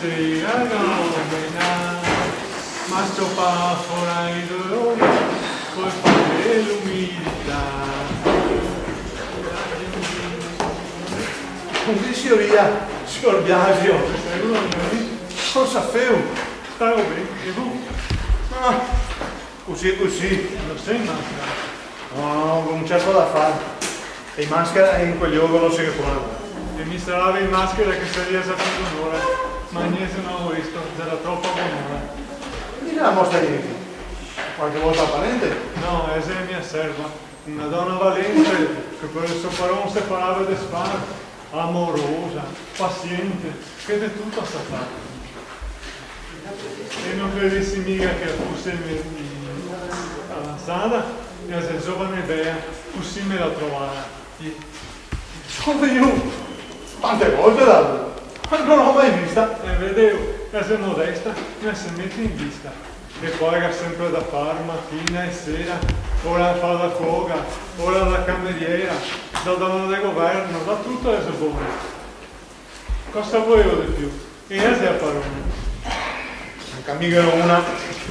Sei ragazza, ma sto pa fuori dolore, poi fare l'umiltà. Così si via, signor Biasio. Cosa feu? Stavo bene, e tu? Ah, così. Lo sei in maschera? No, con un certo da fare. E in maschera e in quegli occhi non si che può. E mi stava in maschera che sarebbe stato un'ora, ma niente non ho visto, era troppo buona. Quindi la mostra di qualche volta apparente? No, è mia serva, una donna valente che per il suo parone si parlava di spara, amorosa, paziente, che di tutto sa fare. E non credessi mica che fosse avanzata, e se giovane bea, così me la trovava. Come io? Quante volte l'ho? Non l'ho mai vista. E vedevo, che se modesta, mi si mette in vista. E poi ha sempre da fare mattina e sera, ora fa da foga, ora da cameriera, da donna del governo, da tutto le buone. Cosa volevo di più? E essa è a parole. Anche mica una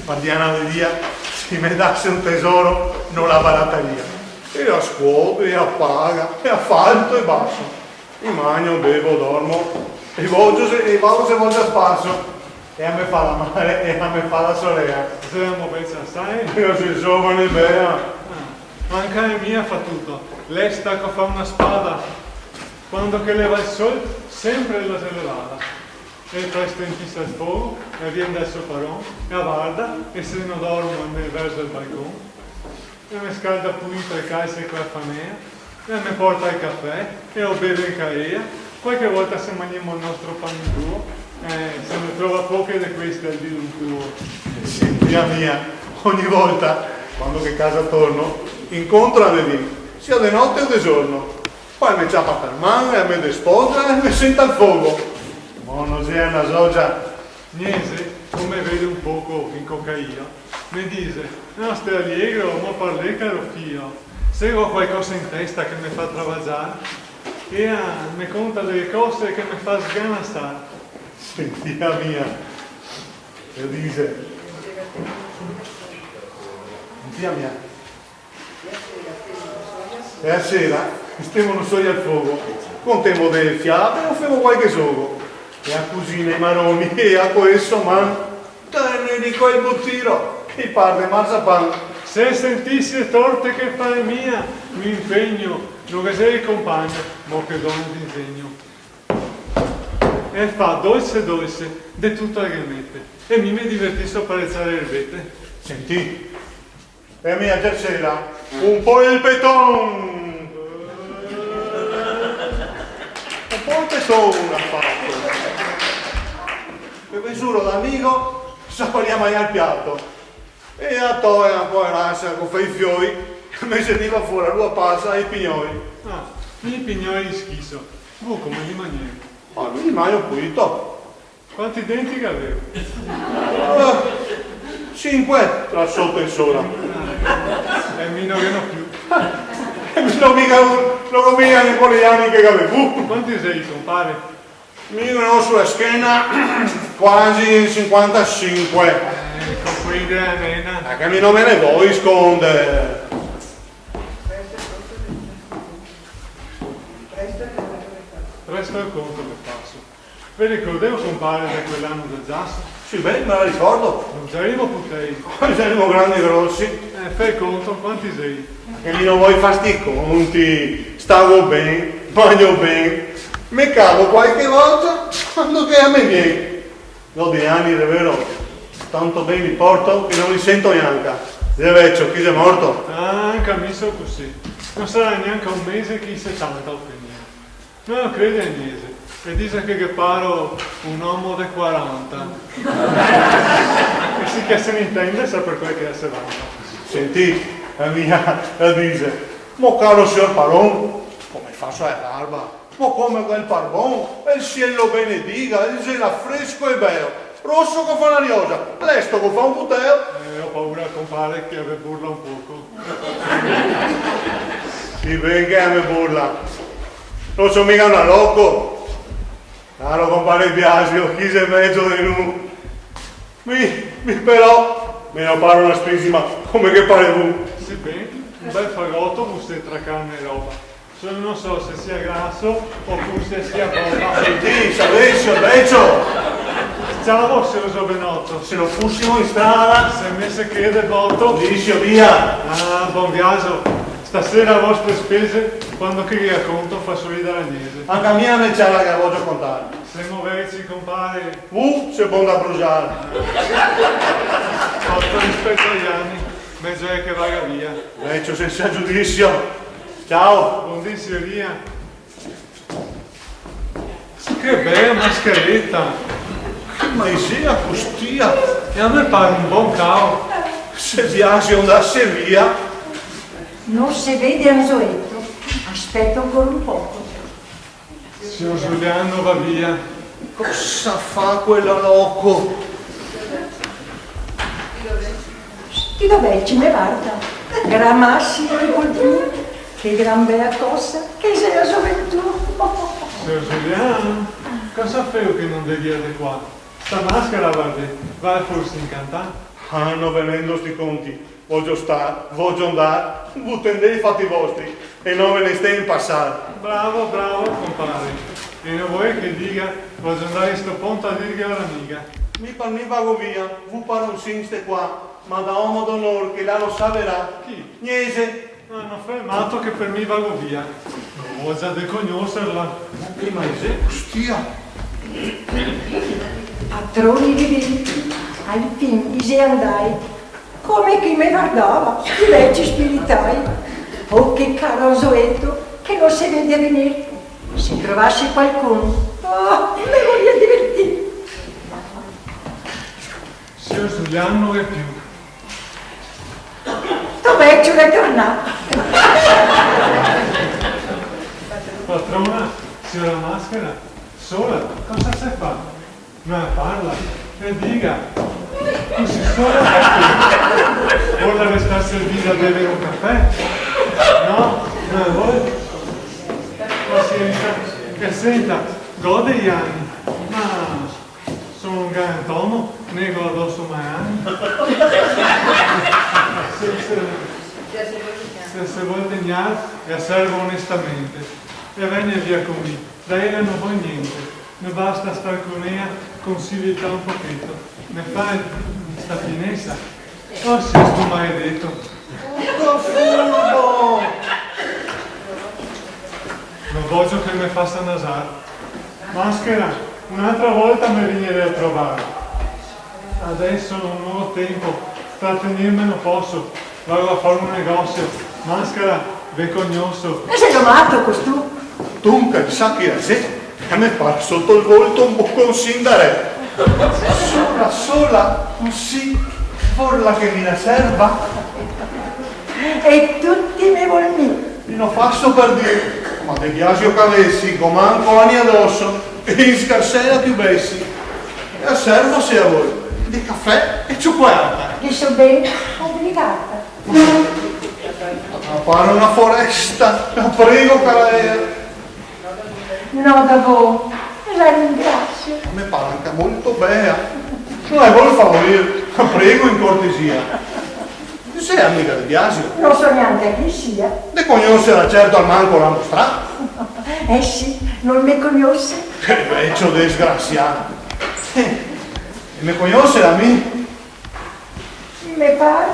guardiana di via, si mi dasse un tesoro, non la barattaria. E a scuola, e a paga, e a falto e basso. Io mangio, bevo, dormo, e vado se voglio a spasso. E a me fa la mare e a me fa la solea. Siamo pensa, sai? Io sono giovane, bea. Anche la mia fa tutto. Lei sta che fa una spada. Quando che leva il sole, sempre la se levava. E presto in fissa il fuoco, e viene dal suo parone, e guarda, e se non dormo nel verso del balcone. E mi scalda pulito il calce con la famea, e mi porta il caffè, e lo beve in caia. Qualche volta se mangiamo il nostro pane tuo, se ne trova poche di queste al di un tuo. Sì, mia, ogni volta, quando che casa torno, incontro a Lelì, sia di notte o di giorno. Poi mi ciappa per mano, e a me di sposa, e mi senta il fuoco. Ma non c'è una socia. Niente, come vede un poco in cocaina, mi dice, no, stai allegro, ma parli caro figlio, se ho qualcosa in testa che mi fa travagliare, e mi conta delle cose che mi fa sganastare. Sentia mia, e dice, sentia mia, e a sera stiamo non soglia al fuoco, contiamo delle fiabe o famo qualche gioco, e a cucina i maroni, e a questo man, te ne dico il buttiro, e parle marzapan. Se sentissi le torte che fa mia, mi impegno, non che sei il compagno, ma che donna ti insegno. E fa dolce di tutto che mette, e mi divertisco a parezzare le erbette. Senti, e a mia tercera, un po' il peton, un po' il peton ha fatto. E mi giuro d'amico, saporiamo al piatto. E a toia, poi rasa, con fai fiori, mi sentiva fuori la lua passa e i pignoli. Ah, i pignoli di schiso, tu come li mangiavi? Ma mi rimane un pulito. Quanti denti che avevo? 5 tra sotto e sopra. E mi non più. E mi sono mica i poliani che avevo. Quanti sei, compare? Mi ho sulla schiena quasi 55. Con quell'idea nena. Che mi non me ne vuoi sconde. Presto il conto che passo. Vi ricordevo compare da quell'anno del Zasso? Sì, beh, me la ricordo. Non saremo potei. Poi saremo grandi e grossi. Fai il conto, quanti sei? Che mi non vuoi fare sti conti. Stavo bene, mangio bene. Mi cavo qualche volta quando che a me viene. Ho dei anni, davvero. Tanto bene li porto che non li sento neanche. Di vecchio, chi è morto? Ah, anche a me so così. Non sarà neanche un mese che si santa o finire. Non crede a niente. E dice che paro un uomo di 40. sì che se ne intende sa per quel che è se vanta. Senti, la mia dice, mo caro signor Paron, come faccio a errarba? Ma come quel parbon, il cielo benedica, il gela fresco e bello, rosso che fa una riosa, lesto che fa un butello. Ho paura, compare, che ave burla un poco. Si venga a me burla, non sono mica una loco. Caro compare Biasio, chi sei mezzo di noi? Mi però, me ne pare una spisima, come che pare tu. Sì, bene, un bel fagotto, buste tra carne e roba. Solo non so se sia grasso oppure se sia buono. Senti, Salvezio! Ciao, se lo so benotto. Se lo fossimo in strada, Se me se crede botto. dici via! Ah, buon viaggio. Stasera a vostre spese, quando che vi racconto fa sorridere l'Agnese. Anche a mia me c'è la che voglio contare. Se muoverci, compare, Se buon da bruciare. fatto rispetto agli anni, meglio è che vada via. Vecchio senza giudizio. Ciao! Buon via. Che bella mascheretta! Che maisia costia! E a me pare un buon cavo. Se Biasio andasse via, Non si vede Anzoetto, aspetta ancora un poco. Signor Giuliano va via. cosa fa quello loco? Di dov'è ce ne guarda? Gran massimo e continua, che gran bella cosa, che sei la gioventù. Signor Giuliano, cosa fai che non devi di qua? Sta maschera va forse incantare? Hanno venendo sti conti. Voglio andare, buttende i fatti vostri e non ve ne stai in passare. Bravo, compare. E non vuoi che dica, voglio andare in sto ponto a dirgli all'amica. Mi vago via, vu pare un sinste qua, ma da uomo d'onore che là lo saprà. Chi? Niese, Hanno fermato che per me vago via. Non vuoi già deconoscerla. prima se stia. Patroni viventi, al fin ise andai, come chi mi guardava, i vecchi spiritai. Oh, che caro Anzoetto, che non si vede venire. Se trovassi qualcuno, oh, mi voglio divertire. Signor Giuliano non è più. Sto vecchio è tornato. Patrona, signora Maschera, sola, cosa si fa? Ma parla e dica. Così sola perché? Vuole restare servita a bere un caffè? No? Non vuole? Pazienza. E senta, gode gli anni. Ma sono un galantomo, nego addosso mai anni. Se vuol degnare, e servo onestamente. E viene via con me. Da ella non vuoi niente. Ne basta star con ella con civiltà un pochetto. Ne fai sta finestra. Oh, se sto maledetto. Furbo! Non voglio che mi faccia nasare. Maschera, un'altra volta mi venire a trovare. Adesso non ho tempo, trattenermi non posso. Vado a fare un negozio. Maschera, ve cognoso. E sei matto costù? Dunque, sa chi è? Sì? A me pare sotto il volto un po' consindare. Sola, così, vorla che mi ne serva. E tutti mi volmi. Non faccio per dire, ma De Biasio che avessi, comanco anni addosso, e in scarsera più bessi. E a servo se a voi, di caffè e cioccolata. Che so bene, obbligata. Ma pare una foresta, la prego cara. No, da voi, la ringrazio. A me pare anche molto bella. Non vuole favorire, la prego in cortesia. Sei amica di Biasio? Non so neanche chi sia. Ne conoscerà certo al manco la mostrà. Eh sì, non mi conosce. Che vecchio disgraziato. E mi conosce a me? Mi pare.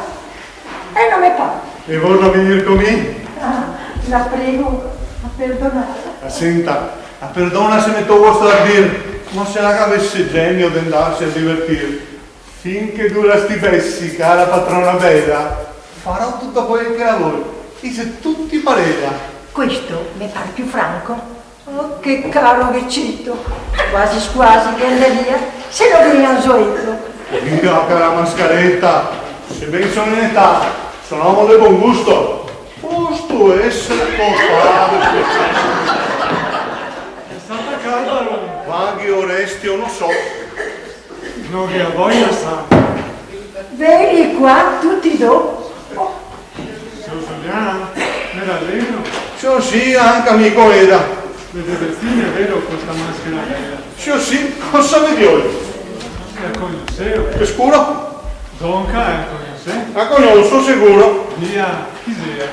E non mi pare. E vorrà venire con me? Ah, la prego a perdonare. Senta, la perdona se mi tocco a dire, ma se la avesse genio di andarsi a divertire. Finché dura sti fessi, cara patrona bella, farò tutto quello che lavori. E se tutti pareva. Questo mi pare più franco. Oh, che caro vecchito. Quasi quasi che anda via. Se lo viene Anzoetto. Mia cara Mascaretta, sebbene sono in età, sono uomo di buon gusto. Posto essere tuo padre. È stata calda, Roma. Vaghi o resti o non so. Non che a voglia sta. Vieni qua tutti dopo. Sono Giuliano, me l'alleno. Sì, sì, anche amico Eda. Vede vestire, è vero, questa maschera nera. Sì, sì, cosa vedi oggi? È a Cognoseo. Che scuro? Donca è a Cognoseo. A conosco sicuro. Via, chi sei?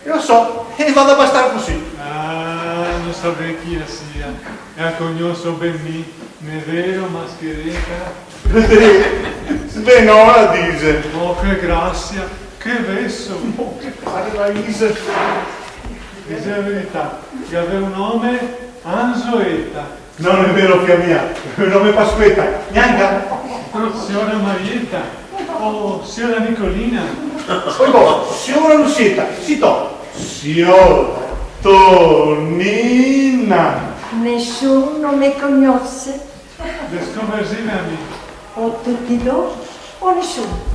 Io so, e vado a bastare così. Ah, non saprei chi sia. È a Cognoso ben mi. Ne è vero, mascheretta? Svenola dice. Oh, che grazia, che vesso. Oh, che paradiso. Dice la verità, che aveva un nome Anzoetta. Non è vero, figlia mia. Il nome Pasquetta. Neanche. Signora Marietta. Oh, signora Nicolina. Poi boh, signora Lucietta. Sito. Signora Tonina. Nessuno mi conosce. Desconversive a me. O tutti dopo o nessuno.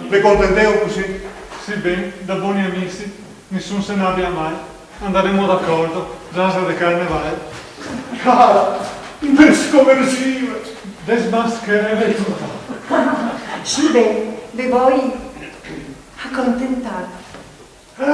Vi contenteo così? Sì, ben, da buoni amici, nessuno se ne abbia mai. Andremo d'accordo, già di carnevale. Cara, desconversive. Desmaschereve tutto. Sì, bene, vi vuoi accontentare. E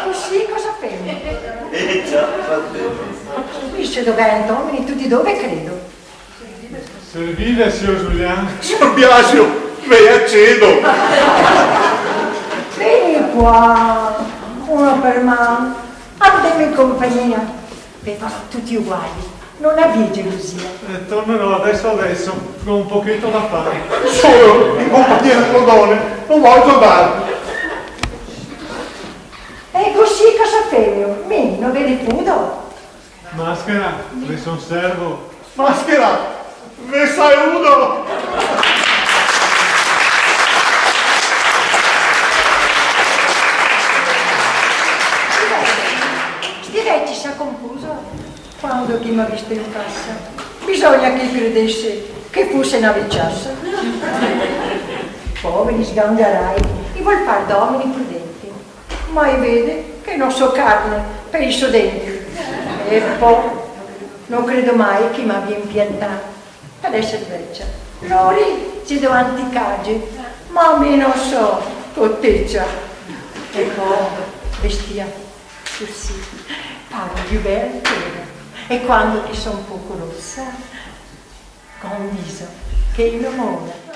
così cosa fai? Già, va bene. Capisce dove Antonio, tutti dove credo. Servive, signor Giuliano. Signor Biasio, ve accedo. Vieni qua, uno per mano, andiamo in compagnia. Vedo tutti uguali, non abbi gelosia. Tornerò adesso, con un pochetto da fare. Solo in compagnia delle donne, non voglio andare. E così cosa fai? Mi, non vedi fudo? Maschera, le son servo. Maschera, ve saluto. Direi ci sia confuso quando chi mi ha visto in cassa. Bisogna che credesse che fosse una vecchiassa. Poveri sgangarai, li vuol far domini prudenti. Ma vede che non so carne, penso denti. E poi non credo mai che mi abbia impiantato ad essere vecchia. Lori ci do anticaggi, ma a me non so, cotteccia. E poi vestia così, parla più bella che era. E quando ti sono un poco rossa, con un viso che innamora.